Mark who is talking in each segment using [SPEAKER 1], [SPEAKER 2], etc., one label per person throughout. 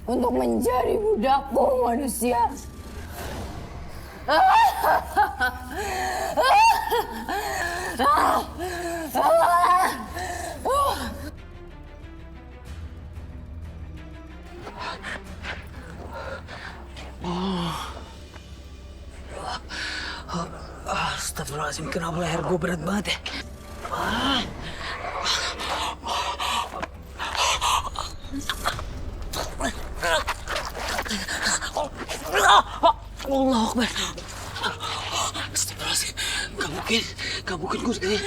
[SPEAKER 1] untuk menjadi budakku manusia.
[SPEAKER 2] Astagfirullahaladzim, kenapa leher gue berat banget ya? Allah Akbar. Astagfirullahaladzim, gak mungkin gue segini.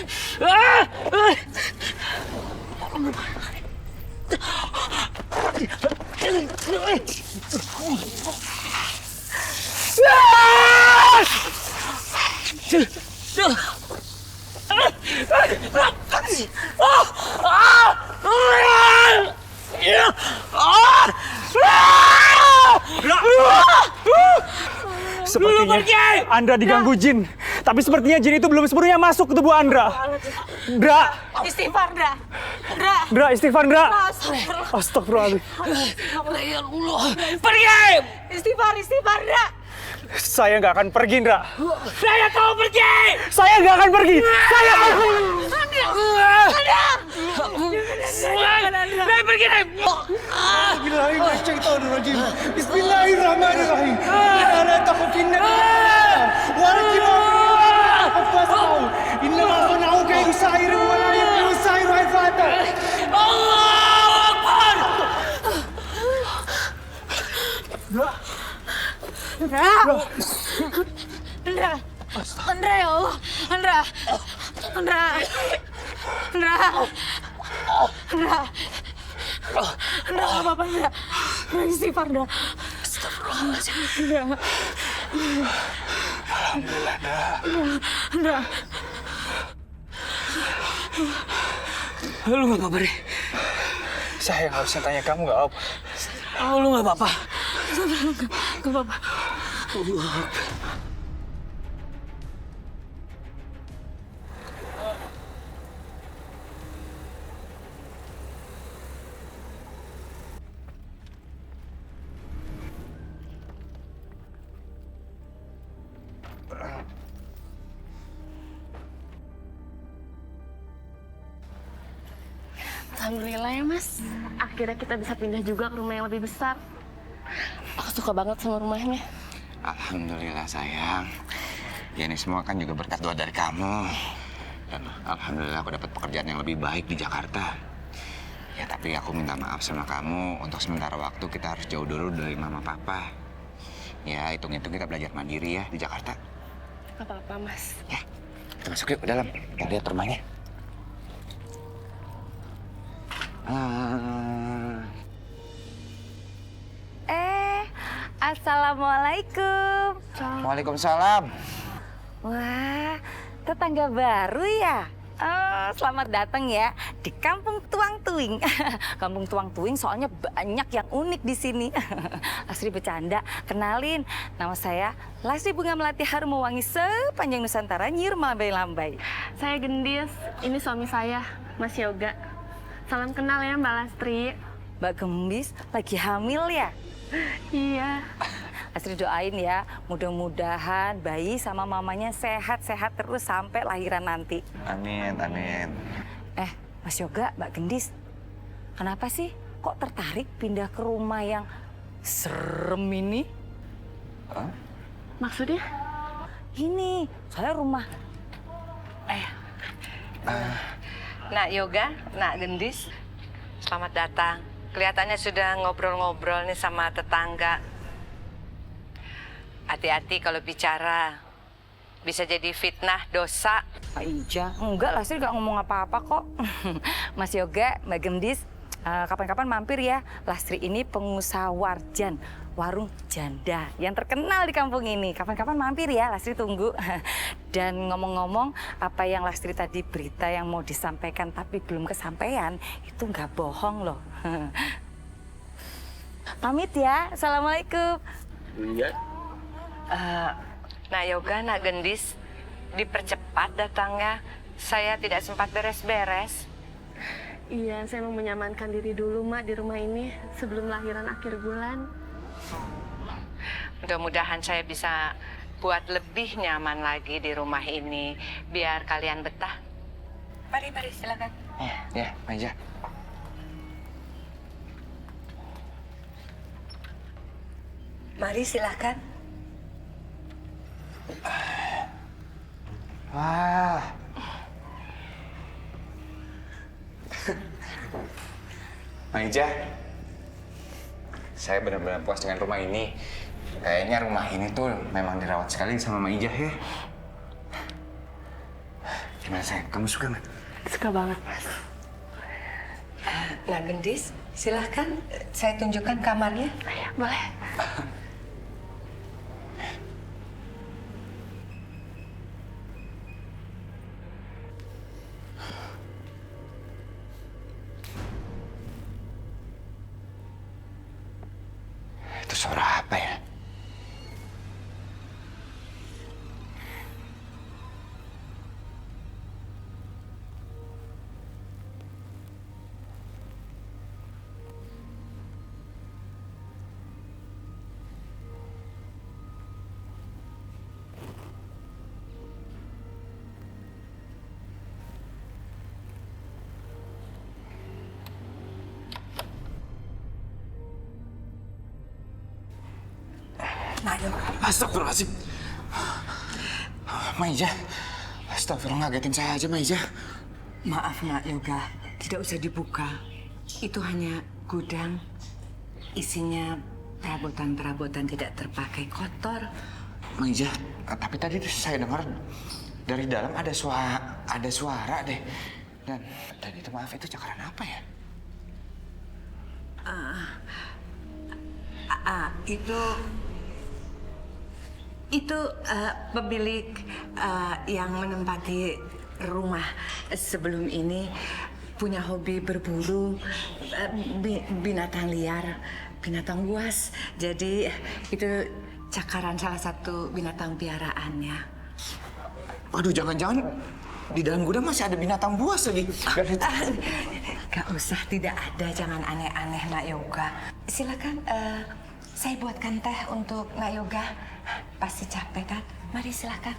[SPEAKER 3] Sepertinya Andra diganggu jin. Tapi sepertinya jin itu belum sepenuhnya masuk ke tubuh Andra. Ndra.
[SPEAKER 1] Istighfar, Ndra.
[SPEAKER 3] Ndra, istighfar, Ndra. Astagfirullahaladzim.
[SPEAKER 2] Ya Allah, pergi!
[SPEAKER 1] Istighfar, Ndra.
[SPEAKER 3] Saya nggak akan pergi, Ndra.
[SPEAKER 2] Saya tahu pergi!
[SPEAKER 3] Saya nggak akan pergi. Saya
[SPEAKER 2] Saya pergi, Ray!
[SPEAKER 4] Bismillahirrahmanirrahim. Bismillahirrahmanirrahim. La takhufinna walakin afasahu. Innama sana'u kaidu sahir wa la yuflihu sahiru haifata.
[SPEAKER 2] Allahu Akbar!
[SPEAKER 1] Ndra, ya Allah. Ndra, nggak apa-apa, Ndra. Istighfar, Ndra.
[SPEAKER 2] Astagfirullahaladzim.
[SPEAKER 3] Alhamdulillah,
[SPEAKER 1] Ndra.
[SPEAKER 2] Lu gak apa-apa, Ray?
[SPEAKER 3] Saya nggak usah tanya kamu nggak apa.
[SPEAKER 2] Oh, lu gak apa-apa?
[SPEAKER 1] Nggak apa-apa.
[SPEAKER 5] Alhamdulillah ya Mas, akhirnya kita bisa pindah juga ke rumah yang lebih besar. Aku suka banget sama rumahnya.
[SPEAKER 6] Alhamdulillah sayang. Ya ini semua kan juga berkat doa dari kamu. Dan alhamdulillah aku dapat pekerjaan yang lebih baik di Jakarta. Ya tapi aku minta maaf sama kamu, untuk sementara waktu kita harus jauh dulu dari mama papa. Ya hitung-hitung kita belajar mandiri ya di Jakarta.
[SPEAKER 5] Gak apa-apa Mas.
[SPEAKER 6] Ya, kita masuk yuk ke dalam. Kita lihat rumahnya.
[SPEAKER 7] Assalamualaikum.
[SPEAKER 6] Waalaikumsalam.
[SPEAKER 7] Wah, tetangga baru ya? Oh, selamat datang ya di Kampung Tuang Tuing. Kampung Tuang Tuing soalnya banyak yang unik di sini. Lasri bercanda. Kenalin, nama saya Lasri Bunga Melati Harum Mewangi sepanjang Nusantara nyir lambai-lambai.
[SPEAKER 5] Saya Gendis, ini suami saya, Mas Yoga. Salam kenal ya Mbak Lastri.
[SPEAKER 7] Mbak Gembis lagi hamil ya?
[SPEAKER 5] Iya.
[SPEAKER 7] Lasri doain ya, mudah-mudahan bayi sama mamanya sehat-sehat terus sampai lahiran nanti.
[SPEAKER 6] Amin, amin.
[SPEAKER 7] Mas Yoga, Mbak Gendis, kenapa sih kok tertarik pindah ke rumah yang serem ini?
[SPEAKER 5] Maksudnya?
[SPEAKER 7] Ini, soalnya rumah.
[SPEAKER 8] Nak Yoga, Nak Gendis, selamat datang. Kelihatannya sudah ngobrol-ngobrol nih sama tetangga. Hati-hati kalau bicara, bisa jadi fitnah, dosa.
[SPEAKER 7] Pak Ija, enggak lah, saya nggak ngomong apa-apa kok. Mas Yoga, Mbak Gendis, kapan-kapan mampir ya. Lastri ini pengusaha warjan, warung janda yang terkenal di kampung ini. Kapan-kapan mampir ya, Lastri tunggu. Dan ngomong-ngomong, apa yang Lastri tadi berita yang mau disampaikan tapi belum kesampaian, itu nggak bohong loh. Pamit ya, Assalamualaikum.
[SPEAKER 2] Iya.
[SPEAKER 8] Nak Yoga, Nak Gendis, dipercepat datangnya. Saya tidak sempat beres-beres.
[SPEAKER 5] Iya, saya mau menyamankan diri dulu, Mak, di rumah ini sebelum lahiran akhir bulan.
[SPEAKER 8] Mudah-mudahan saya bisa buat lebih nyaman lagi di rumah ini, biar kalian betah. Mari, silakan.
[SPEAKER 6] Ya, meja.
[SPEAKER 8] Mari, silakan.
[SPEAKER 6] Wah. Maija, saya benar-benar puas dengan rumah ini. Kayaknya rumah ini tuh memang dirawat sekali sama Maija ya. Gimana sayang, kamu suka nggak?
[SPEAKER 5] Suka banget, Mas.
[SPEAKER 8] Nah, Gendis, silahkan saya tunjukkan kamarnya.
[SPEAKER 5] Boleh.
[SPEAKER 6] Itu suara apa ya? Astagfirullahaladzim. Maija, astagfirullah, ngagetin saya aja, Maija.
[SPEAKER 9] Maaf, Nak Yoga. Tidak usah dibuka. Itu hanya gudang. Isinya perabotan-perabotan tidak terpakai, kotor.
[SPEAKER 6] Maija, tapi tadi saya dengar dari dalam ada suara deh. Dan itu, maaf, itu cakaran apa ya?
[SPEAKER 9] Itu pemilik yang menempati rumah sebelum ini punya hobi berburu binatang liar, binatang buas. Jadi itu cakaran salah satu binatang piaraannya.
[SPEAKER 6] Waduh, jangan-jangan di dalam gudang masih ada binatang buas lagi.
[SPEAKER 9] Gak usah, tidak ada. Jangan aneh-aneh, Nak Yoga. Silakan, saya buatkan teh untuk Nak Yoga. Pasti capek kan? Mari silakan.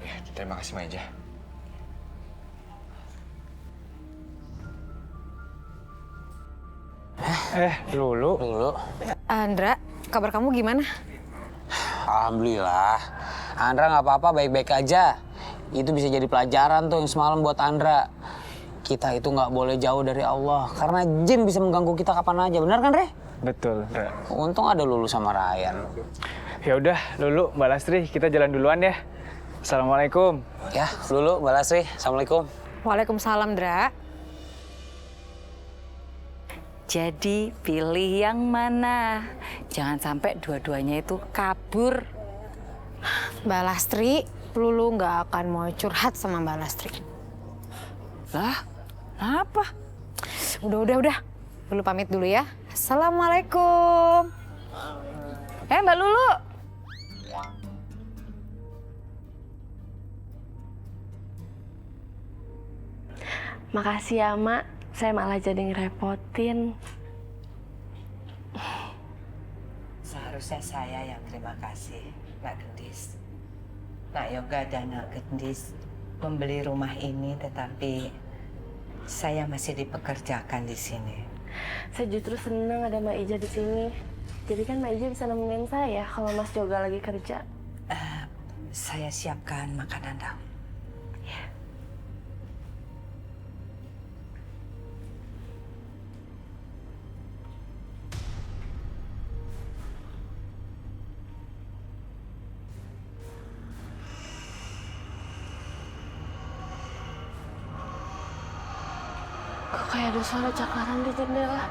[SPEAKER 6] Ya, terima kasih, Maija.
[SPEAKER 3] Lulu.
[SPEAKER 1] Andra, kabar kamu gimana?
[SPEAKER 2] Alhamdulillah. Andra nggak apa-apa, baik-baik aja. Itu bisa jadi pelajaran tuh yang semalam buat Andra. Kita itu nggak boleh jauh dari Allah, karena jin bisa mengganggu kita kapan aja. Benar kan, Re?
[SPEAKER 3] Betul, Ra.
[SPEAKER 2] Untung ada Lulu sama Ryan.
[SPEAKER 3] Ya udah, Lulu, Mbak Lastri, kita jalan duluan ya. Assalamualaikum.
[SPEAKER 2] Ya, Lulu, Mbak Lasri, Assalamualaikum.
[SPEAKER 1] Waalaikumsalam, Dra.
[SPEAKER 7] Jadi pilih yang mana? Jangan sampai dua-duanya itu kabur.
[SPEAKER 1] Mbak Lastri, Lulu nggak akan mau curhat sama Mbak Lastri.
[SPEAKER 7] Lah, apa?
[SPEAKER 1] Udah. Lulu pamit dulu ya. Assalamualaikum.
[SPEAKER 7] Mbak Lulu.
[SPEAKER 5] Makasih ya, Mak. Saya malah jadi ngerepotin.
[SPEAKER 9] Seharusnya saya yang terima kasih, Nak Gendis. Nak Yoga dan Nak Gendis membeli rumah ini, tetapi saya masih dipekerjakan di sini.
[SPEAKER 5] Saya justru senang ada Mbak Ija di sini. Jadi kan Mbak Ija bisa nemenin saya kalau Mas Yoga lagi kerja.
[SPEAKER 9] Saya siapkan makanan dahulu.
[SPEAKER 5] Kok kayak ada suara cakaran di jendela?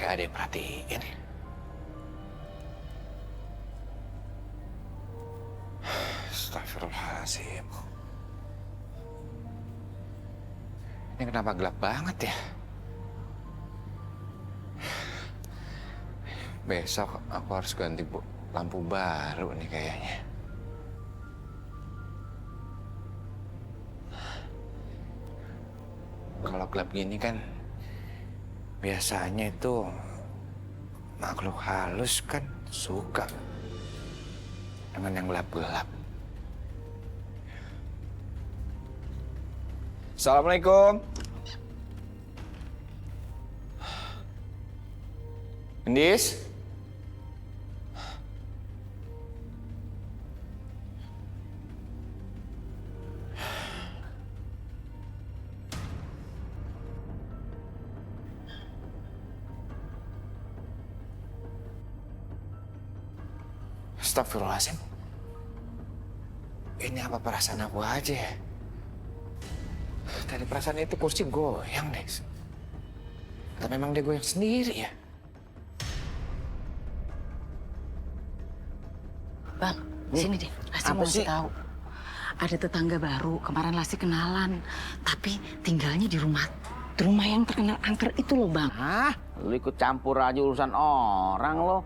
[SPEAKER 6] Kayak ada yang perhatiin. Astagfirullahaladzim. Ini kenapa gelap banget ya? Besok aku harus ganti lampu baru nih kayaknya. Kalau gelap gini kan biasanya itu makhluk halus kan suka dengan yang gelap-gelap. Assalamualaikum. Gendis? Astagfirullahaladzim. Ini apa perasaan aku aja ya? Tadi perasaan itu kursi goyang deh. Atau memang dia goyang sendiri ya?
[SPEAKER 7] Bang, sini deh. Lastri mau kasih tahu. Ada tetangga baru, kemarin Lastri kenalan. Tapi tinggalnya di rumah yang terkenal angker itu loh, Bang.
[SPEAKER 10] Hah? Lu ikut campur aja urusan orang lo.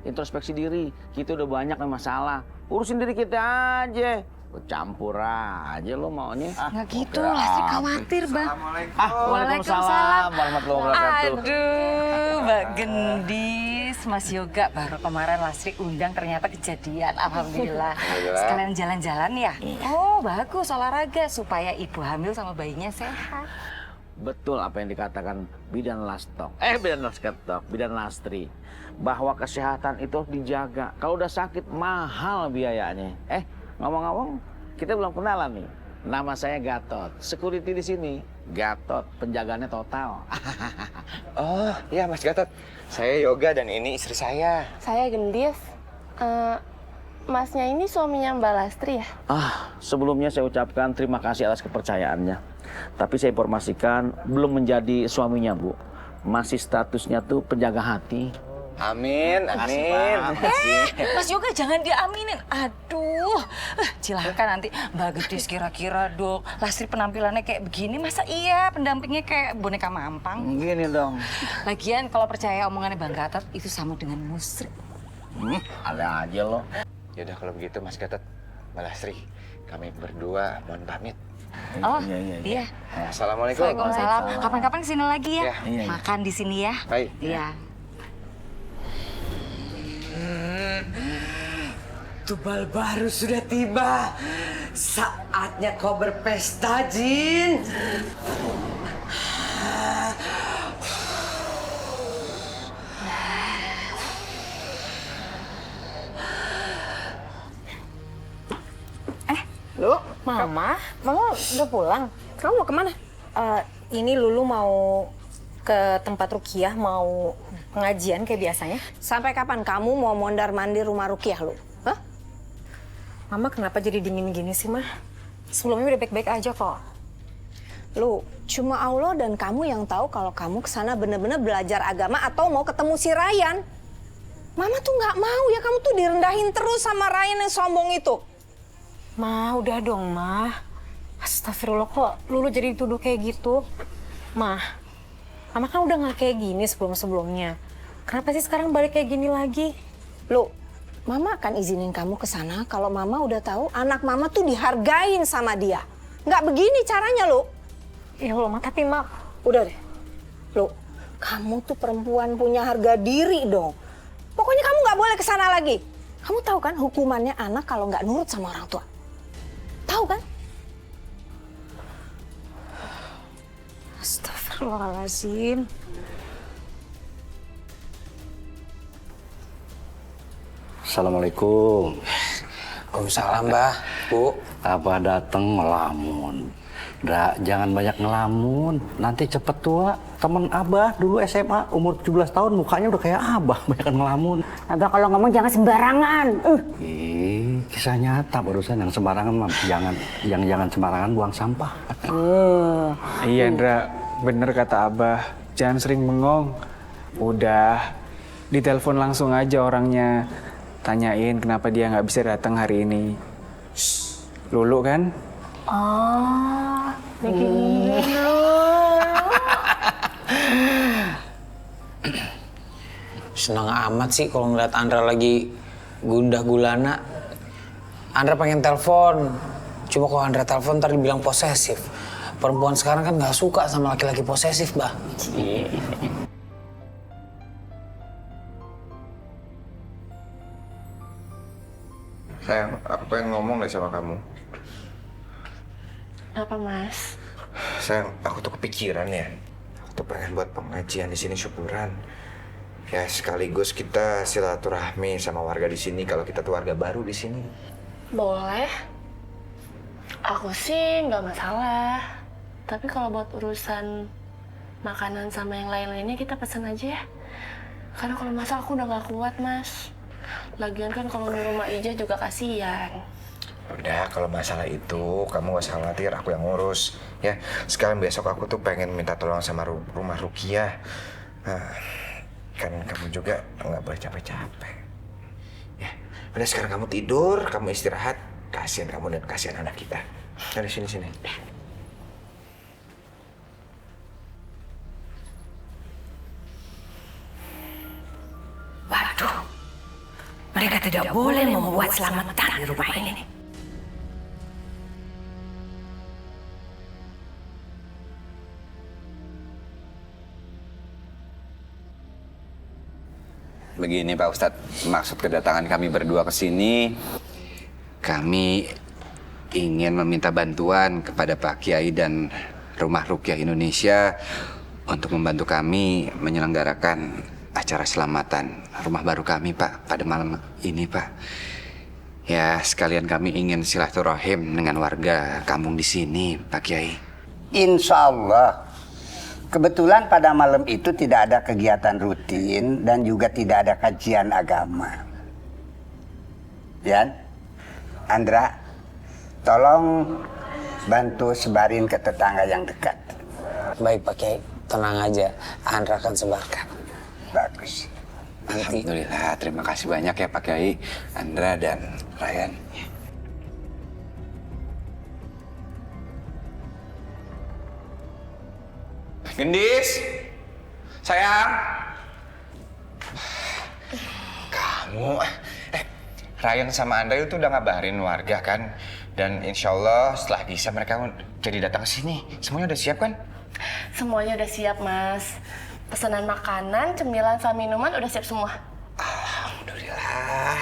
[SPEAKER 10] Introspeksi diri. Kita udah banyak nih masalah. Urusin diri kita aja. Campur aja lo maunya.
[SPEAKER 7] Nggak gitu, Lastri khawatir, Bang.
[SPEAKER 10] Waalaikumsalam warahmatullahi wabarakatuh.
[SPEAKER 7] Aduh, Mbak Gendis, Mas Yoga. Baru kemarin Lastri undang ternyata kejadian. Alhamdulillah. Sekalian jalan-jalan ya? Oh, bagus olahraga supaya ibu hamil sama bayinya sehat.
[SPEAKER 10] Betul apa yang dikatakan Bidan Bidan Lastri. Bahwa kesehatan itu harus dijaga. Kalau udah sakit, mahal biayanya. Ngomong-ngomong, kita belum kenalan nih. Nama saya Gatot, security di sini. Gatot, penjagaannya total.
[SPEAKER 6] Oh, iya Mas Gatot. Saya Yoga dan ini istri saya.
[SPEAKER 5] Saya Gendis. Masnya ini suaminya Mbak Lastri ya?
[SPEAKER 10] Sebelumnya saya ucapkan terima kasih atas kepercayaannya. Tapi saya informasikan belum menjadi suaminya, Bu. Masih statusnya tuh penjaga hati.
[SPEAKER 6] Amin, amin.
[SPEAKER 7] Mas Yoga jangan diaminin. Aduh, cilaka nanti Mbak Gendis kira-kira dong. Lastri penampilannya kayak begini, masa iya pendampingnya kayak boneka mampang?
[SPEAKER 10] Gini dong.
[SPEAKER 7] Lagian kalau percaya omongannya Bang Gatot itu sama dengan musyrik.
[SPEAKER 10] Ada aja lo.
[SPEAKER 6] Yaudah kalau begitu Mas Gatot, Mbak Lastri, kami berdua mohon pamit.
[SPEAKER 7] Oh, iya.
[SPEAKER 6] Assalamualaikum.
[SPEAKER 7] Waalaikumsalam. Kapan-kapan kesini lagi ya.
[SPEAKER 10] Iya.
[SPEAKER 7] Makan di sini ya.
[SPEAKER 6] Baik.
[SPEAKER 7] Iya.
[SPEAKER 9] Tubal baru sudah tiba. Saatnya kau berpesta, Jin.
[SPEAKER 1] Lu, Mama udah pulang? Kamu mau kemana? Ini Lulu mau ke tempat Rukiah, mau pengajian kayak biasanya. Sampai kapan kamu mau mondar-mandir rumah Rukiah, lu? Hah? Mama kenapa jadi dingin gini sih, Mah? Sebelumnya udah baik-baik aja kok. Lu, cuma Allah dan kamu yang tahu kalau kamu kesana bener-bener belajar agama atau mau ketemu si Ryan. Mama tuh nggak mau ya kamu tuh direndahin terus sama Ryan yang sombong itu. Ma, udah dong, Ma. Astagfirullah, kok Lulu jadi dituduh kayak gitu? Ma, Mama kan udah nggak kayak gini sebelum-sebelumnya. Kenapa sih sekarang balik kayak gini lagi? Lu, Mama akan izinin kamu ke sana kalau Mama udah tahu anak Mama tuh dihargain sama dia. Nggak begini caranya, Lu. Ya Allah, Ma, tapi Ma, udah deh. Lu, kamu tuh perempuan punya harga diri dong. Pokoknya kamu nggak boleh ke sana lagi. Kamu tahu kan hukumannya anak kalau nggak nurut sama orang tua? Tahu kan? Astagfirullahaladzim.
[SPEAKER 11] Assalamualaikum.
[SPEAKER 2] Waalaikumsalam, Mbah. Bu.
[SPEAKER 11] Abah datang ngelamun. Jangan banyak ngelamun. Nanti cepet tua. Temen Abah dulu SMA umur 17 tahun mukanya udah kayak Abah banyak ngelamun.
[SPEAKER 1] Abah kalau ngomong jangan sembarangan.
[SPEAKER 11] Kisah nyata barusan yang sembarangan mah. Jangan sembarangan buang sampah.
[SPEAKER 3] Iya, Indra. Bener kata Abah. Jangan sering bengong. Udah, ditelepon langsung aja orangnya. Tanyain kenapa dia nggak bisa datang hari ini. Lulu kan?
[SPEAKER 5] Oh, bikin dulu.
[SPEAKER 2] Senang amat sih kalau ngeliat Andra lagi gundah gulana. Andra pengen telepon, cuma kalau Andra telepon ntar dibilang posesif. Perempuan sekarang kan nggak suka sama laki-laki posesif, Bah.
[SPEAKER 6] Sayang, aku pengen ngomong deh sama kamu.
[SPEAKER 5] Apa, Mas?
[SPEAKER 6] Sayang, aku tuh kepikiran ya. Aku tuh pengen buat pengajian di sini syukuran. Ya sekaligus kita silaturahmi sama warga di sini kalau kita tuh warga baru di sini.
[SPEAKER 5] Boleh. Aku sih nggak masalah. Tapi kalau buat urusan makanan sama yang lain-lainnya kita pesan aja ya. Karena kalau masak aku udah nggak kuat, Mas. Lagian kan kalau di rumah Ija juga kasihan.
[SPEAKER 6] Udah, kalau masalah itu kamu gak usah khawatir, aku yang ngurus. Ya, sekarang besok aku tuh pengen minta tolong sama rumah Rukiah. Nah, kan kamu juga nggak boleh capek-capek. Ya, udah sekarang kamu tidur, kamu istirahat. Kasihan kamu dan kasihan anak kita. Dari sini.
[SPEAKER 1] Waduh, mereka tidak boleh membuat selamatan di rumah ini.
[SPEAKER 6] Begini Pak Ustadz, maksud kedatangan kami berdua ke sini, kami ingin meminta bantuan kepada Pak Kiai dan Rumah Rukiah Indonesia untuk membantu kami menyelenggarakan acara selamatan rumah baru kami, Pak, pada malam ini, Pak. Ya, sekalian kami ingin silaturahim dengan warga kampung di sini, Pak Kiai.
[SPEAKER 12] Insya Allah. Kebetulan pada malam itu tidak ada kegiatan rutin dan juga tidak ada kajian agama. Yan, Andra, tolong bantu sebarin ke tetangga yang dekat.
[SPEAKER 2] Baik Pak Kiai, tenang aja, Andra akan sebarkan.
[SPEAKER 12] Bagus.
[SPEAKER 2] Nanti.
[SPEAKER 6] Alhamdulillah, terima kasih banyak ya Pak Kiai, Andra dan Ryan. Gendis, sayang. Kamu, Ryan sama Andra itu udah ngabarin warga kan? Dan insya Allah setelah bisa mereka jadi datang ke sini. Semuanya udah siap kan?
[SPEAKER 5] Semuanya udah siap, Mas. Pesanan makanan, cemilan, sama minuman udah siap semua.
[SPEAKER 6] Alhamdulillah.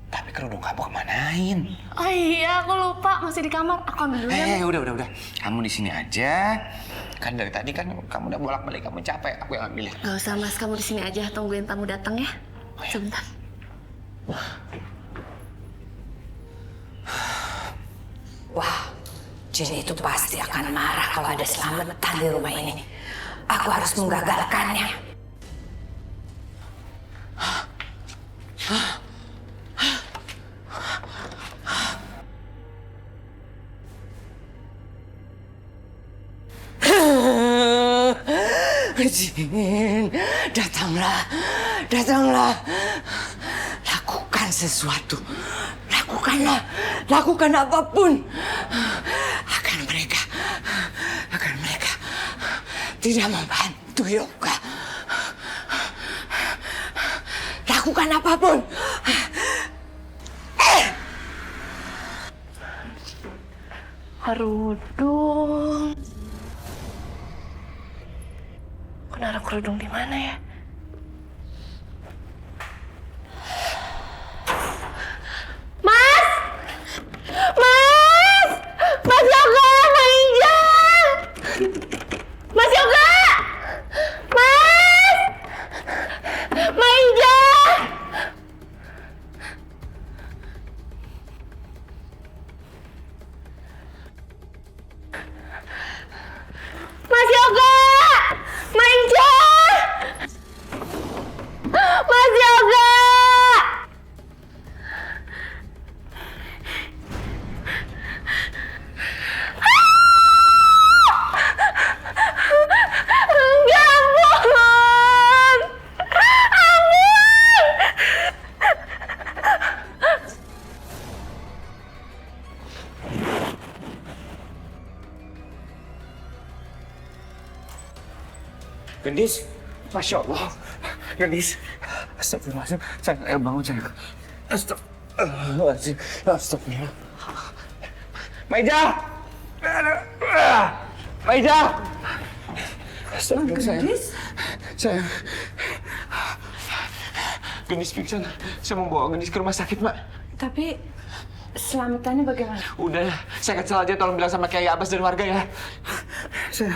[SPEAKER 6] Tapi kerudung kamu kemanain?
[SPEAKER 5] Oh iya, aku lupa. Masih di kamar. Aku ambil dulu ya.
[SPEAKER 6] Udah. Kamu di sini aja. Kan dari tadi kan kamu udah bolak-balik, kamu capek. Aku yang ambil.
[SPEAKER 5] Gak usah, Mas. Kamu di sini aja. Tungguin tamu datang ya.
[SPEAKER 6] Oh, ya.
[SPEAKER 5] Sebentar.
[SPEAKER 1] Wah, Jin itu pasti akan marah kalau ada selamatan di rumah ini. Aku harus menggagalkannya. Jin, datanglah. Lakukan sesuatu. Lakukan apapun. Akan mereka tidak membantu Yoga. Lakukan apapun.
[SPEAKER 5] Kerudung. Aku naruh kerudung di mana ya? Mas! Mas Yoga! Maija! Mas Yoga! Mas! Maija! Mas Yoga! Maija!
[SPEAKER 3] Gendis. Masya Allah. Gendis. Astagfirullahaladzim. Sayang, ayo bangun sayang. Astagfirullahaladzim. Astagfirullah. Maida! Maida! Astagfirullah sayang. Sayang. Gendis pingsan. Saya mau bawa Gendis ke rumah sakit, Mak.
[SPEAKER 1] Tapi selamatannya bagaimana?
[SPEAKER 3] Udah, saya kecil aja. Tolong bilang sama Kiai Abbas dan warga ya. Sayang.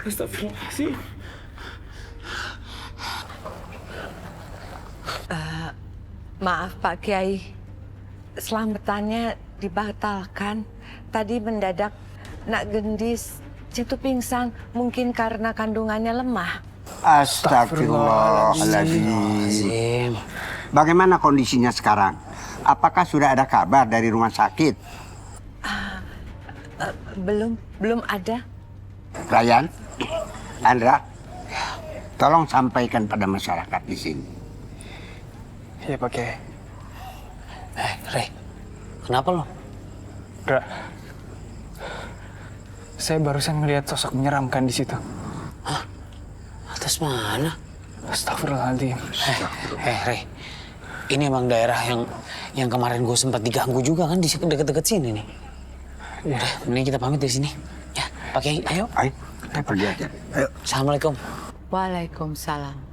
[SPEAKER 3] Astagfirullahaladzim.
[SPEAKER 8] Maaf Pak Kiai, selamatannya dibatalkan. Tadi mendadak Nak Gendis jatuh pingsan, mungkin karena kandungannya lemah.
[SPEAKER 12] Astagfirullahaladzim. Bagaimana kondisinya sekarang? Apakah sudah ada kabar dari rumah sakit?
[SPEAKER 8] Belum ada.
[SPEAKER 12] Ryan, Andra, tolong sampaikan pada masyarakat di sini.
[SPEAKER 3] Iya, Pak Kiai.
[SPEAKER 2] Rey, kenapa lo?
[SPEAKER 3] Dra, saya barusan ngelihat sosok menyeramkan di situ.
[SPEAKER 2] Hah? Atas mana?
[SPEAKER 3] Astagfirullahaladzim.
[SPEAKER 2] Rey, ini emang daerah yang kemarin gue sempat diganggu juga kan di deket-deket sini nih.
[SPEAKER 3] Ya.
[SPEAKER 2] Udah, mending kita pamit dari sini. Ya, Pak Kiai, ayo.
[SPEAKER 12] Ayo, kita pergi aja. Ayo.
[SPEAKER 2] Assalamualaikum.
[SPEAKER 8] Waalaikumsalam.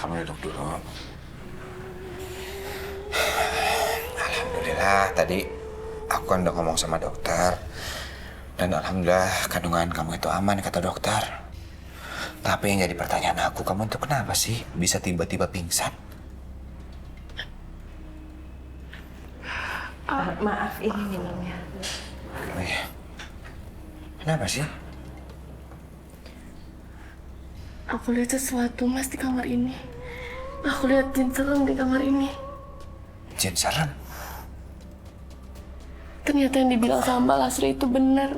[SPEAKER 6] Kamu duduk dulu. Alhamdulillah tadi aku kan udah ngomong sama dokter. Dan alhamdulillah kandungan kamu itu aman kata dokter. Tapi yang jadi pertanyaan aku, kamu tuh kenapa sih bisa tiba-tiba pingsan?
[SPEAKER 8] Maaf, ini minumnya.
[SPEAKER 6] Oh iya. Kenapa sih?
[SPEAKER 5] Aku lihat sesuatu, Mas, di kamar ini. Aku lihat jin serem di kamar ini.
[SPEAKER 6] Jin serem?
[SPEAKER 5] Ternyata yang dibilang sama Mbak Lasri itu benar.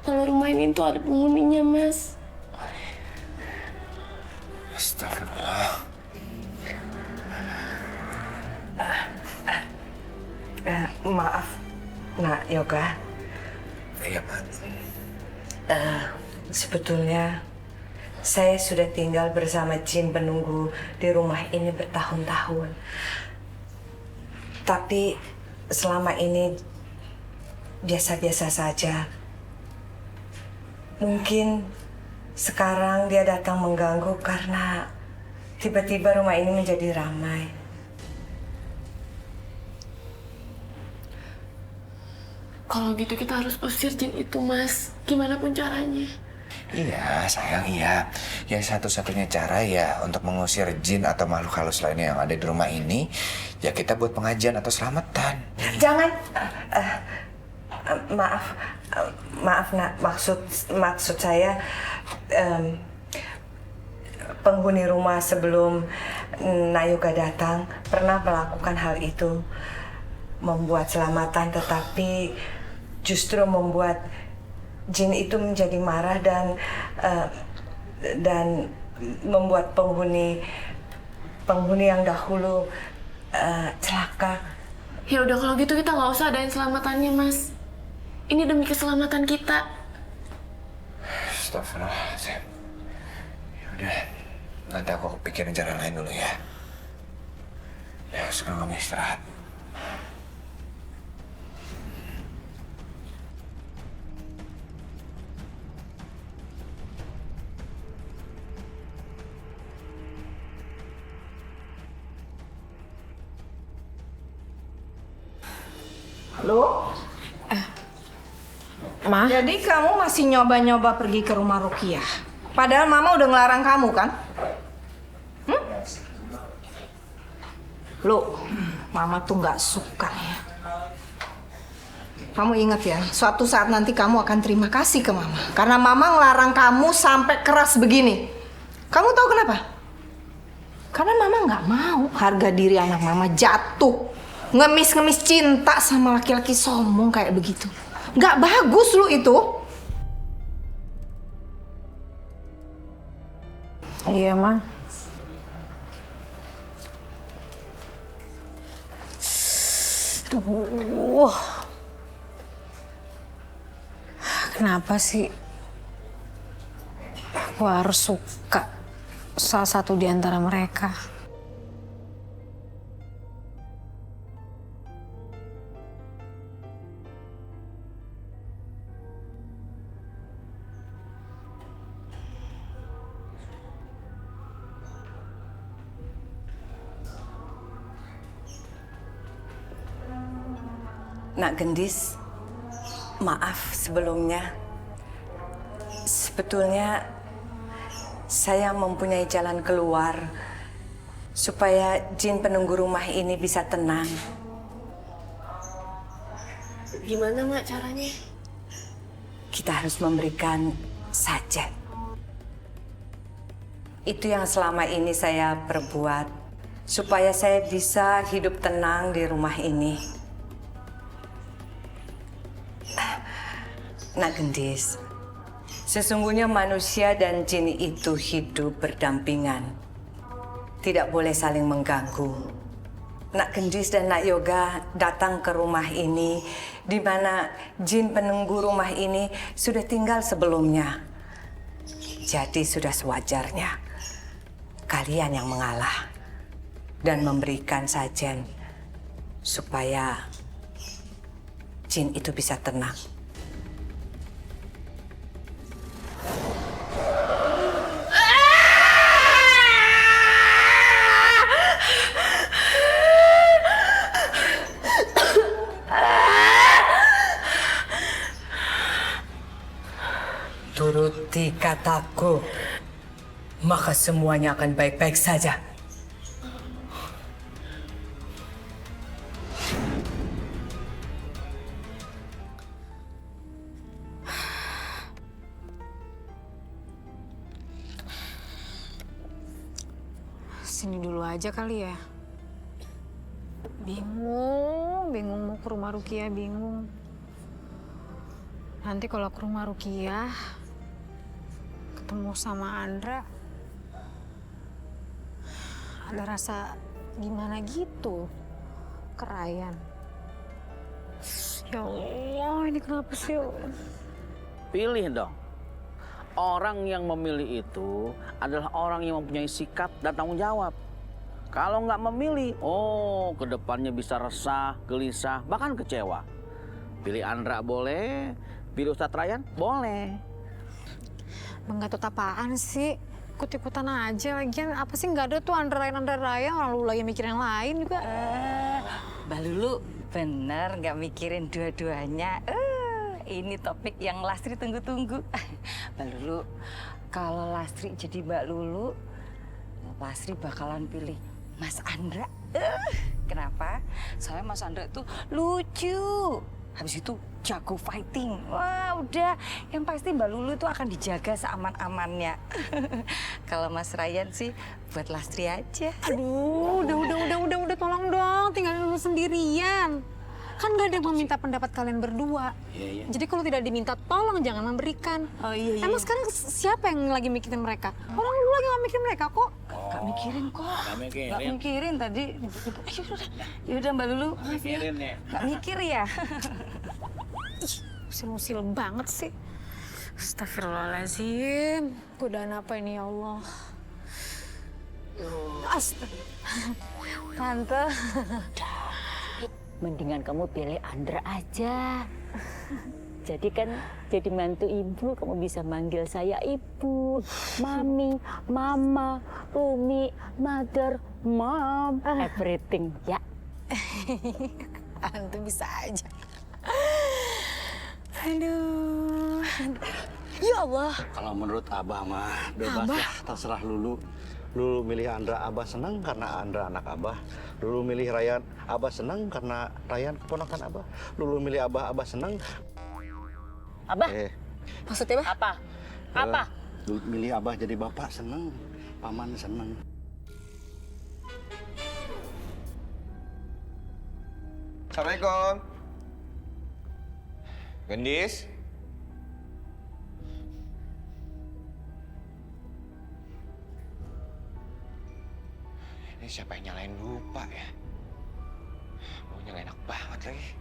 [SPEAKER 5] Kalau rumah ini tuh ada penghuninya, Mas.
[SPEAKER 6] Astagfirullah.
[SPEAKER 9] Maaf, Nak Yoga.
[SPEAKER 6] Iya, Pak.
[SPEAKER 9] Sebetulnya saya sudah tinggal bersama jin penunggu di rumah ini bertahun-tahun. Tapi selama ini biasa-biasa saja. Mungkin sekarang dia datang mengganggu karena tiba-tiba rumah ini menjadi ramai.
[SPEAKER 5] Kalau gitu kita harus usir jin itu, Mas. Gimana pun caranya.
[SPEAKER 6] Iya, sayang, iya. Ya satu-satunya cara ya untuk mengusir jin atau makhluk halus lainnya yang ada di rumah ini, ya kita buat pengajian atau selamatan.
[SPEAKER 9] Jangan. Maaf Nak. Maksud saya penghuni rumah sebelum Nayoga datang pernah melakukan hal itu, membuat selamatan, tetapi justru membuat jin itu menjadi marah dan membuat penghuni yang dahulu celaka.
[SPEAKER 5] Ya udah kalau gitu kita nggak usah adain selamatannya, Mas. Ini demi keselamatan kita.
[SPEAKER 6] Astagfirullahaladzim. Ya udah, nanti aku pikirin cara lain dulu ya. Ya sekarang kamu istirahat.
[SPEAKER 1] Halo? Ma? Jadi kamu masih nyoba-nyoba pergi ke rumah Rukiah? Padahal Mama udah ngelarang kamu, kan? Loh, Mama tuh nggak suka ya. Kamu ingat ya, suatu saat nanti kamu akan terima kasih ke Mama. Karena Mama ngelarang kamu sampai keras begini. Kamu tahu kenapa? Karena Mama nggak mau harga diri anak Mama jatuh. Ngemis-ngemis cinta sama laki-laki sombong kayak begitu. Nggak bagus lu itu. Iya, Ma. Aduh. Kenapa sih aku harus suka salah satu di antara mereka?
[SPEAKER 8] Nak Gendis, maaf sebelumnya. Sebetulnya saya mempunyai jalan keluar supaya jin penunggu rumah ini bisa tenang.
[SPEAKER 5] Gimana, Mak, caranya?
[SPEAKER 8] Kita harus memberikan sajen. Itu yang selama ini saya perbuat supaya saya bisa hidup tenang di rumah ini. Nak Gendis, sesungguhnya manusia dan jin itu hidup berdampingan. Tidak boleh saling mengganggu. Nak Gendis dan Nak Yoga datang ke rumah ini di mana jin penunggu rumah ini sudah tinggal sebelumnya. Jadi sudah sewajarnya kalian yang mengalah dan memberikan sajen supaya jin itu bisa tenang. Turuti kataku, maka semuanya akan baik-baik saja.
[SPEAKER 1] Sini dulu aja kali ya. Bingung mau ke rumah Rukiah, bingung. Nanti kalau ke rumah Rukiah, ketemu sama Andra, ada rasa gimana gitu ke Ryan. Ya Allah, ini kenapa sih?
[SPEAKER 10] Pilih dong. Orang yang memilih itu adalah orang yang mempunyai sikap dan tanggung jawab. Kalau nggak memilih, kedepannya bisa resah, gelisah, bahkan kecewa. Pilih Andra boleh, pilih Ustadz Ryan boleh.
[SPEAKER 1] Menggatot apaan sih? Ikut-ikutan aja lagian. Apa sih nggak ada tuh Andra Ryan, orang lu lagi mikir yang lain juga.
[SPEAKER 7] Mbak Lulu bener nggak mikirin dua-duanya. Ini topik yang Lastri tunggu-tunggu. Mbak Lulu, kalau Lastri jadi Mbak Lulu, Lastri bakalan pilih Mas Andra. Kenapa? Soalnya Mas Andra itu lucu. Habis itu jago fighting. Wah, udah. Yang pasti Mbak Lulu itu akan dijaga seaman-amannya. Kalau Mas Ryan sih buat Lastri aja.
[SPEAKER 1] Aduh, udah, tolong dong, tinggalin dulu sendirian. Kan gak ada yang meminta pendapat kalian berdua.
[SPEAKER 10] Iya.
[SPEAKER 1] Jadi kalau tidak diminta, tolong jangan memberikan.
[SPEAKER 7] Oh iya.
[SPEAKER 1] Emang sekarang siapa yang lagi mikirin mereka? Orang dulu lagi gak mikirin mereka kok.
[SPEAKER 7] Gak mikirin kok. Gak mikirin tadi. Yaudah Mbak Lulu, maaf ya. Gak mikir ya.
[SPEAKER 1] Ih, usil-usil banget sih. Astagfirullahaladzim. Godaan apa ini ya Allah?
[SPEAKER 7] Tante. Mendingan kamu pilih Andra aja. Jadi kan jadi mantu ibu, kamu bisa manggil saya ibu, mami, mama, umi, mother, mom, everything ya.
[SPEAKER 1] Tante bisa aja. Aduh. Ya Allah.
[SPEAKER 11] Kalau menurut Abah mah bebas ya, terserah Lulu. Lulu milih Andra, Abah senang karena Andra anak Abah. Lulu milih Ryan, Abah senang karena Ryan keponakan Abah. Lulu milih Abah, Abah senang.
[SPEAKER 7] Abah?
[SPEAKER 1] Maksudnya
[SPEAKER 7] apa? Apa?
[SPEAKER 11] Lulu milih Abah jadi bapak senang, paman senang.
[SPEAKER 6] Assalamualaikum. Gendis? Ini siapa yang nyalain lupa ya? Baunya gak enak banget lagi.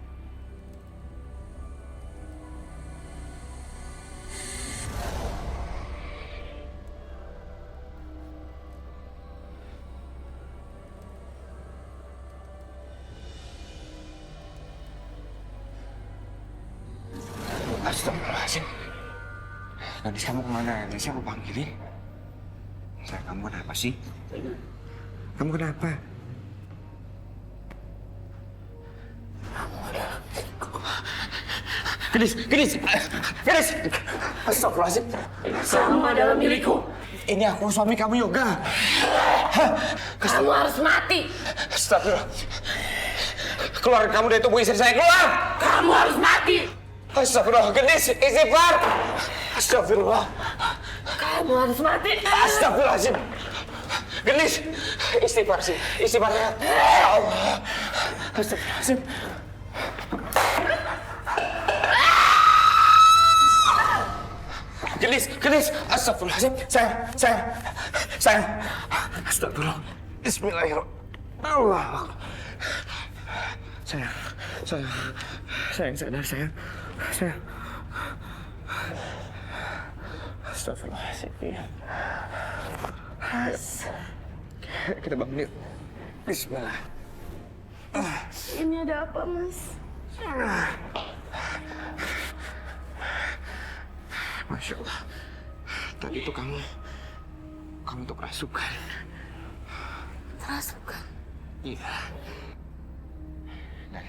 [SPEAKER 6] Astagfirullahaladzim. Gendis, kamu kemana? Gendis, aku panggilin. Sayang, kamu kenapa sih? Kamu kenapa? Gendis! Astagfirullahaladzim.
[SPEAKER 5] Kamu adalah milikku.
[SPEAKER 6] Ini aku suami kamu, Yoga.
[SPEAKER 5] Kamu harus mati.
[SPEAKER 6] Astagfirullah. Keluar kamu dari tubuh istri saya, keluar!
[SPEAKER 5] Kamu harus mati.
[SPEAKER 6] Astagfirullah, Gendis, istighfar! Astagfirullah.
[SPEAKER 5] Kamu harus mati.
[SPEAKER 6] Astagfirullahaladzim. Gendis, istighfar sih, istighfar ya. Ya Allah. Astagfirullahaladzim. Gendis, astagfirullahaladzim. Sayang. Astagfirullah. Bismillahirrahmanirrahim. Allah. Sayang, sadar sayang. Astagfirullahaladzim. Kita bangun yuk. Bismillah.
[SPEAKER 5] Ini ada apa, Mas?
[SPEAKER 6] Masya Allah. Tadi tuh kamu tuh kerasukan.
[SPEAKER 5] Kerasukan?
[SPEAKER 6] Iya. Dan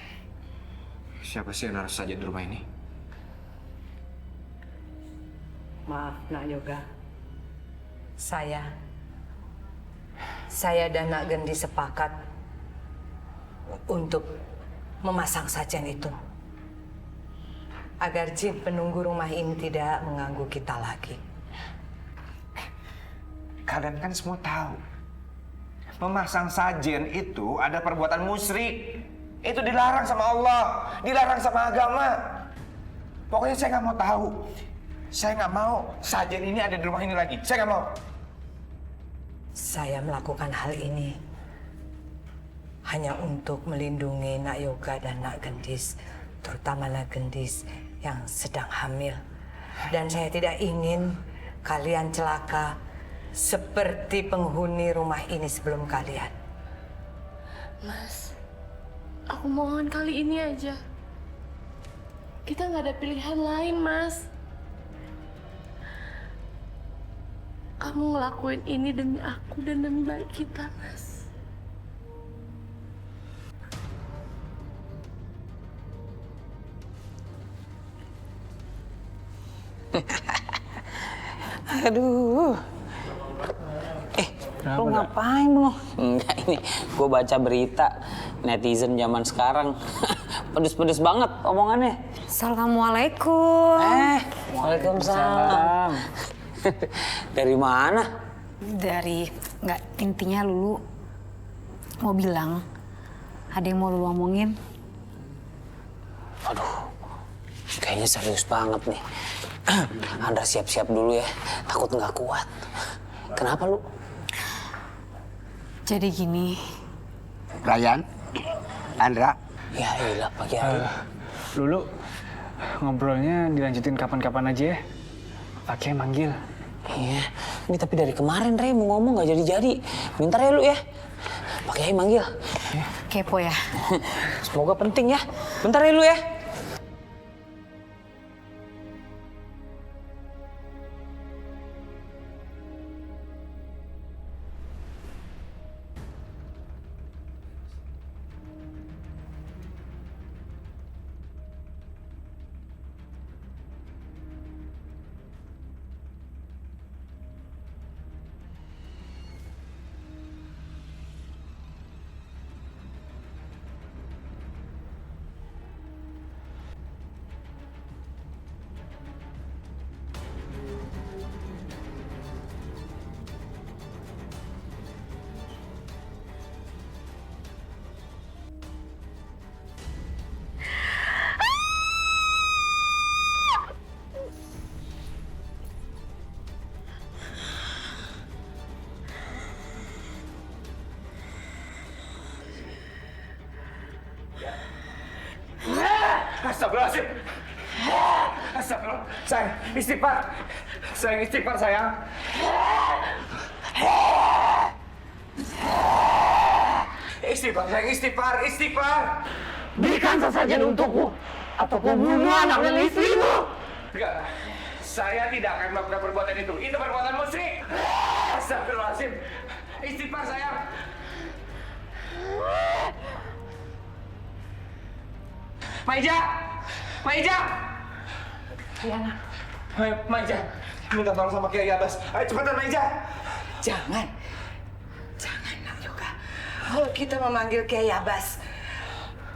[SPEAKER 6] siapa sih yang naruh saja di rumah ini?
[SPEAKER 8] Maaf, Nak Yoga. Saya dan Nak Gendi sepakat untuk memasang sajian itu. Agar jin penunggu rumah ini tidak mengganggu kita lagi.
[SPEAKER 6] Kalian kan semua tahu. Memasang sajian itu ada perbuatan musyrik. Itu dilarang sama Allah, dilarang sama agama. Pokoknya saya nggak mau tahu. Saya nggak mau sajian ini ada di rumah ini lagi. Saya nggak mau.
[SPEAKER 8] Saya melakukan hal ini hanya untuk melindungi Nak Yoga dan Nak Gendis, terutama Nak Gendis yang sedang hamil. Dan saya tidak ingin kalian celaka seperti penghuni rumah ini sebelum kalian.
[SPEAKER 5] Mas, aku mohon kali ini aja. Kita nggak ada pilihan lain, Mas. Kamu ngelakuin ini demi aku dan demi baik kita, Mas.
[SPEAKER 2] Aduh. Lu ngapain lu? Enggak, ini gue baca berita netizen zaman sekarang. Pedes-pedes banget omongannya.
[SPEAKER 1] Assalamualaikum.
[SPEAKER 2] Waalaikumsalam. Dari mana?
[SPEAKER 1] Nggak, intinya Lulu mau bilang ada yang mau Lulu omongin.
[SPEAKER 2] Aduh, kayaknya serius banget nih. Andra siap-siap dulu ya, takut nggak kuat. Kenapa lu?
[SPEAKER 1] Jadi gini.
[SPEAKER 12] Ryan, Andra.
[SPEAKER 2] Ya iyalah pagi hari.
[SPEAKER 3] Lulu, ngobrolnya dilanjutin kapan-kapan aja ya. Pakai manggil.
[SPEAKER 2] Iya, ini tapi dari kemarin Rey mau ngomong nggak jadi-jadi. Bentar ya lu ya. Pakai manggil.
[SPEAKER 1] Kepo ya.
[SPEAKER 2] Semoga penting ya. Bentar ya lu ya.
[SPEAKER 3] Astagfirullahaladzim. Astagfirullah. Sayang, istighfar. Sayang, istighfar, sayang. Istighfar, sayang, istighfar, istighfar.
[SPEAKER 10] Berikan sesajen untukku, atau kubunuh anak dan istrimu.
[SPEAKER 3] Enggak, saya tidak akan melakukan perbuatan itu. Itu perbuatan musyrik. Astagfirullahaladzim. Istighfar, sayang. Maija! Maija!
[SPEAKER 8] Iya, nak.
[SPEAKER 3] Ayo, Maija. Minta tolong sama Kiai Abbas. Ayo, cepetan, Maija.
[SPEAKER 8] Jangan. Jangan, Nak Yoga. Kalau kita memanggil Kiai Abbas,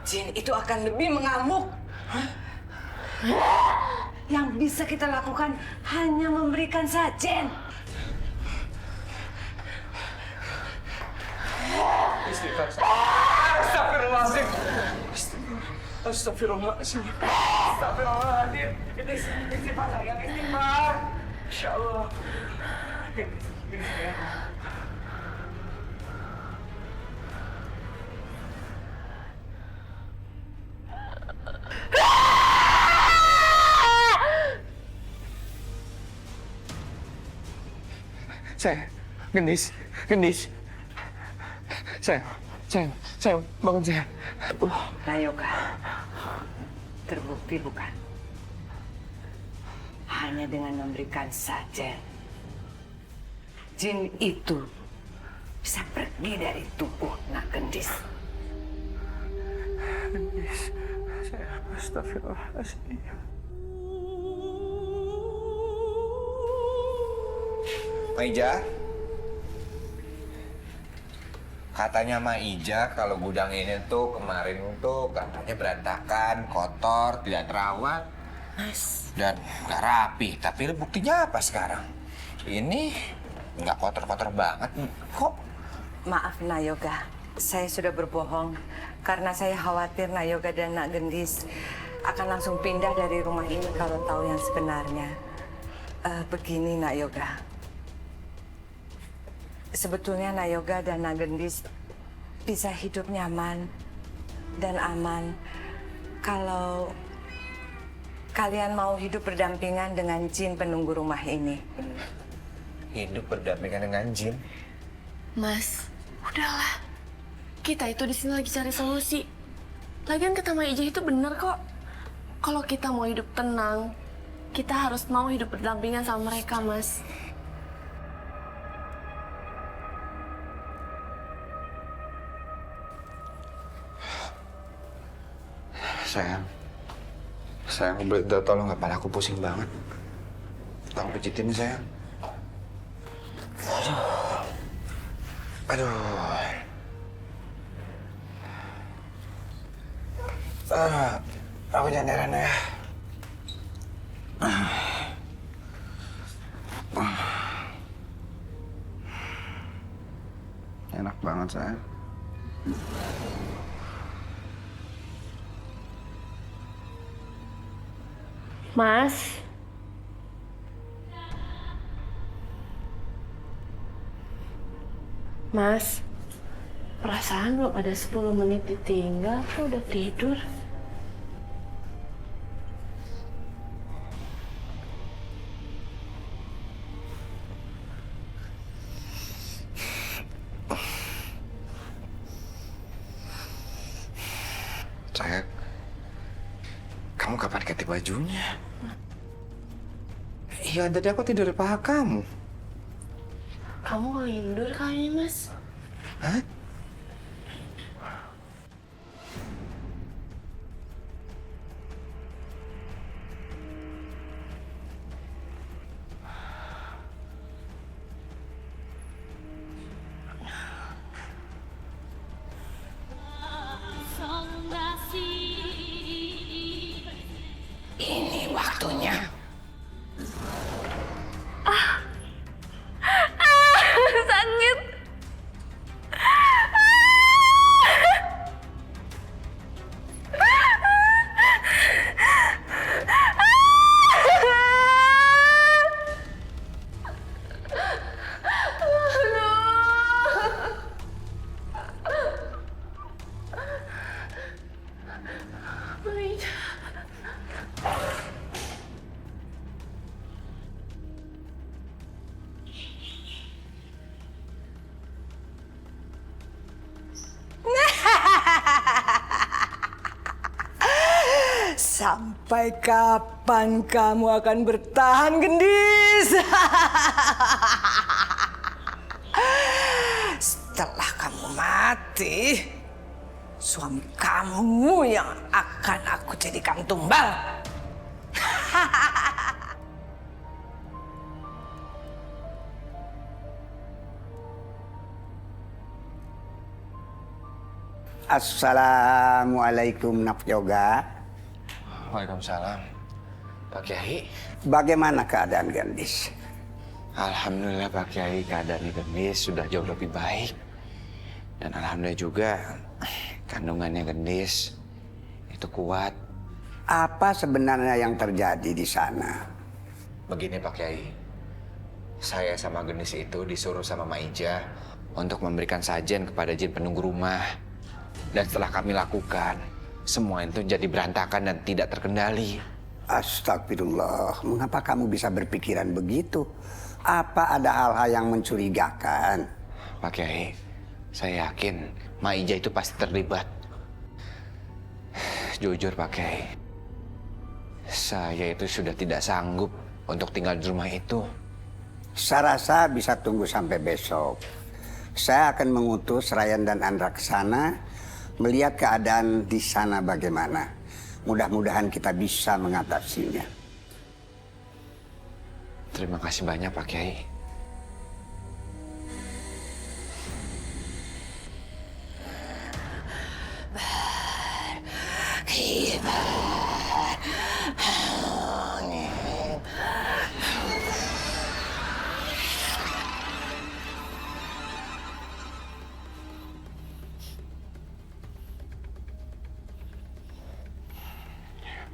[SPEAKER 8] jin itu akan lebih mengamuk. Yang bisa kita lakukan hanya memberikan sajen.
[SPEAKER 3] Istighfar. Astagfirullahaladzim. Astagfirullahaladzim. Astagfirullahaladzim. Istighfar, sayang, istighfar. Insya Allah. Ini sayang. Sayang, Gendis. Sayang, bangun sayang.
[SPEAKER 8] Nayoga, terbukti bukan? Hanya dengan memberikan sajen, jin itu bisa pergi dari tubuh Nak Gendis.
[SPEAKER 3] Gendis, sayang, astagfirullahaladzim.
[SPEAKER 6] Maija, katanya Maija kalau gudang ini tuh kemarin tuh katanya berantakan, kotor, tidak terawat, dan nggak rapi. Tapi buktinya apa sekarang? Ini nggak kotor-kotor banget, kok?
[SPEAKER 8] Maaf Nayoga, saya sudah berbohong karena saya khawatir Nayoga dan Nak Gendis akan langsung pindah dari rumah ini kalau tahu yang sebenarnya. Begini Nayoga. Sebetulnya Nayoga dan Nak Gendis bisa hidup nyaman dan aman kalau kalian mau hidup berdampingan dengan jin penunggu rumah ini.
[SPEAKER 6] Hidup berdampingan dengan jin?
[SPEAKER 5] Mas, udahlah. Kita itu di sini lagi cari solusi. Lagian kata Maija itu bener kok. Kalau kita mau hidup tenang, kita harus mau hidup berdampingan sama mereka, Mas.
[SPEAKER 6] Sayang, tolong kepala aku pusing banget. Tolong pijitin sayang. Aduh. Aku jangan heran ya. Enak banget sayang.
[SPEAKER 5] Mas. Mas, perasaan belum ada 10 menit ditinggal, aku udah tidur.
[SPEAKER 6] Sayang, kamu kapan ganti bajunya? Iya, tadi aku tidur di paha kamu.
[SPEAKER 5] Kamu ngelindur kayaknya, Mas.
[SPEAKER 6] Hah?
[SPEAKER 8] Ini waktunya.
[SPEAKER 5] Sakit. Maija.
[SPEAKER 8] Sampai kapan kamu akan bertahan, Gendis? Setelah kamu mati, suami kamu yang akan aku jadikan tumbal.
[SPEAKER 12] Assalamualaikum Nak Yoga.
[SPEAKER 6] Waalaikumsalam. Pak Kiai.
[SPEAKER 12] Bagaimana keadaan Gendis?
[SPEAKER 6] Alhamdulillah Pak Kiai, keadaan Gendis sudah jauh lebih baik. Dan alhamdulillah juga kandungannya Gendis itu kuat.
[SPEAKER 12] Apa sebenarnya yang terjadi di sana?
[SPEAKER 6] Begini Pak Kiai, saya sama Gendis itu disuruh sama Maija untuk memberikan sajen kepada jin penunggu rumah. Dan setelah kami lakukan, semua itu jadi berantakan dan tidak terkendali.
[SPEAKER 12] Astagfirullah, mengapa kamu bisa berpikiran begitu? Apa ada hal-hal yang mencurigakan?
[SPEAKER 6] Pak Kiai, saya yakin Maija itu pasti terlibat. Jujur Pak Kiai, saya itu sudah tidak sanggup untuk tinggal di rumah itu.
[SPEAKER 12] Saya rasa bisa tunggu sampai besok. Saya akan mengutus Ryan dan Andra ke sana, melihat keadaan di sana bagaimana. Mudah-mudahan kita bisa mengatasinya.
[SPEAKER 6] Terima kasih banyak Pak Kiai.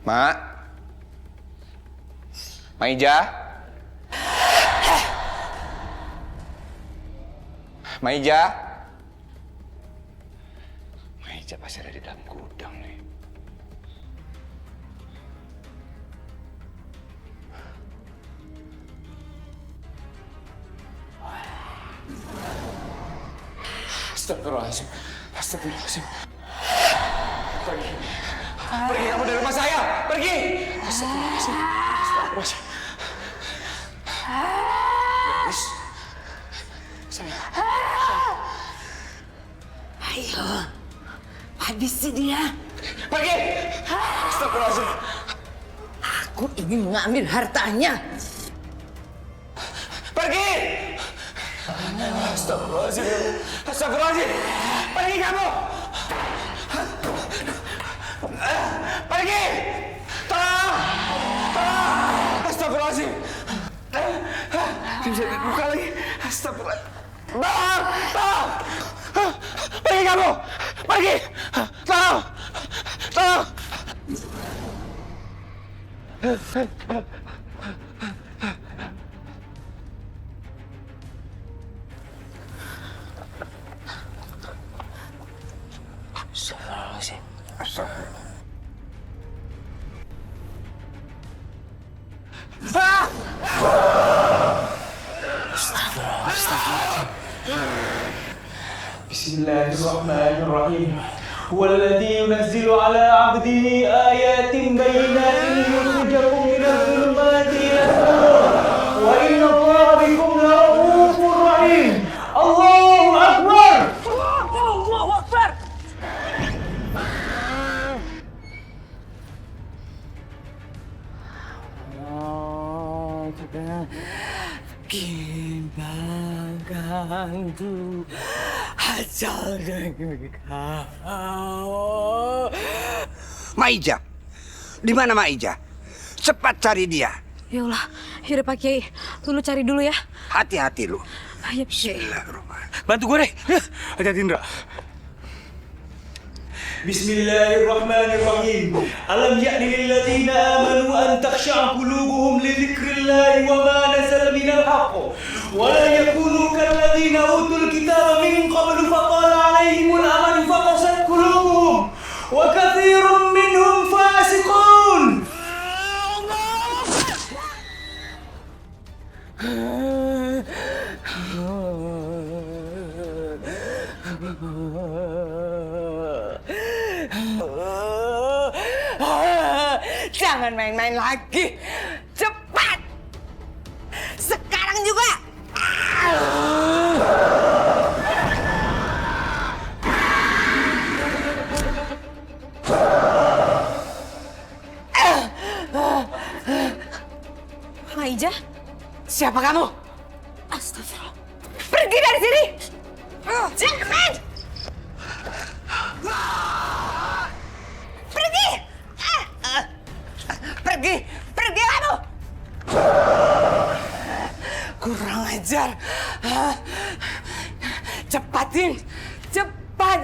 [SPEAKER 6] Mak, Maija, Maija pasti ada di dalam gudang nih. Astagfirullahaladzim, astagfirullahaladzim. Pergi. Pergi kamu dari rumah saya! Pergi! Astagfirullahaladzim. Astagfirullahaladzim. Gendis. Sayang.
[SPEAKER 8] Ayo, habisi dia.
[SPEAKER 6] Pergi! Astagfirullahaladzim.
[SPEAKER 8] Aku ingin mengambil hartanya.
[SPEAKER 6] Pergi! Astagfirullahaladzim. Astagfirullahaladzim. Pergi kamu! Pergi! Tolong! Tolong! Astagfirullahaladzim. Bisa dibuka lagi. Astagfirullahaladzim. Tolong! Tolong! Pergi kamu! Pergi! Tolong! Tolong! Astagfirullahaladzim. Astagfirullahaladzim.
[SPEAKER 4] بسم الله الرحمن الرحيم هو الذي ينزل على عبده آيات بينات ليخرجكم من الظلمات إلى النور وإن الله بكم لرؤوف رحيم الله أكبر الله أكبر
[SPEAKER 8] Gimana hasil kau?
[SPEAKER 12] Maija, di mana Maija? Cepat cari dia.
[SPEAKER 1] Ya Allah, yaudah Pak Kiai, Lulu cari dulu ya.
[SPEAKER 12] Hati-hati lu.
[SPEAKER 1] Ayo Pak Kiai.
[SPEAKER 12] Bismillahirrahmanirrahim.
[SPEAKER 4] Bantu gue deh. Hati-hati Indra. Bismillahirrahmanirrahim. Alam ya'ni lilladzina amanu an takhsha'a qulubuhum li dzikrillahi wa ma nazala minal haqq wa la yakunu kalladzina utul kitaba min qablu faqala 'alaihimul amadu faqasat qulubuhum wa katsirun minhum fasiqun.
[SPEAKER 8] Jangan main-main lagi. Cepat! Sekarang juga!
[SPEAKER 1] Aijah,
[SPEAKER 8] Siapa kamu?
[SPEAKER 1] astagfirullah.
[SPEAKER 8] Pergi dari sini! Jangan! Pergi! Pergi! Pergi kamu! Kurang ajar! Cepatin! Cepat!